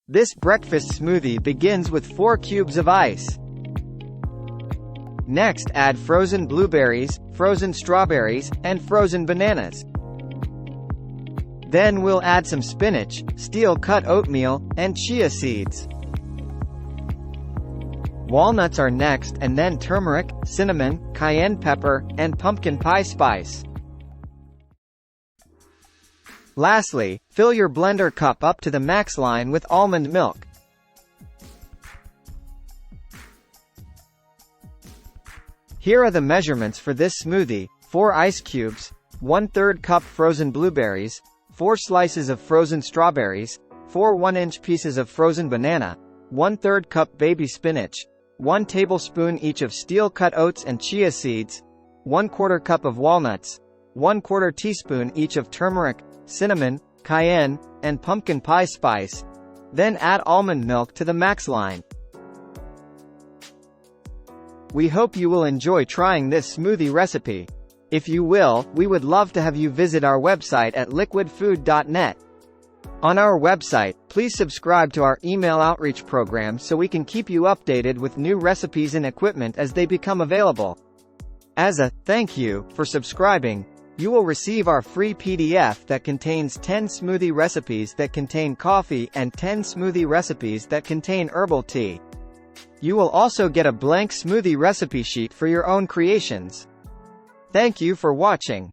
This breakfast smoothie begins with 4 cubes of ice. Next, add frozen blueberries, frozen strawberries, and frozen bananas. Then we'll add some spinach, steel-cut oatmeal, and chia seeds. Walnuts are next, and then turmeric, cinnamon, cayenne pepper, and pumpkin pie spice. Lastly, fill your blender cup up to the max line with almond milk. Here are the measurements for this smoothie: 4 ice cubes, 1/3 cup frozen blueberries, 4 slices of frozen strawberries, 4 1-inch pieces of frozen banana, 1/3 cup baby spinach, 1 tablespoon each of steel-cut oats and chia seeds, 1/4 cup of walnuts, 1/4 teaspoon each of turmeric, cinnamon, cayenne, and pumpkin pie spice. Then add almond milk to the max line. We hope you will enjoy trying this smoothie recipe. If you will, we would love to have you visit our website at liquidfood.net. On our website, please subscribe to our email outreach program so we can keep you updated with new recipes and equipment as they become available. As a thank you for subscribing, you will receive our free PDF that contains 10 smoothie recipes that contain coffee and 10 smoothie recipes that contain herbal tea. You will also get a blank smoothie recipe sheet for your own creations. Thank you for watching.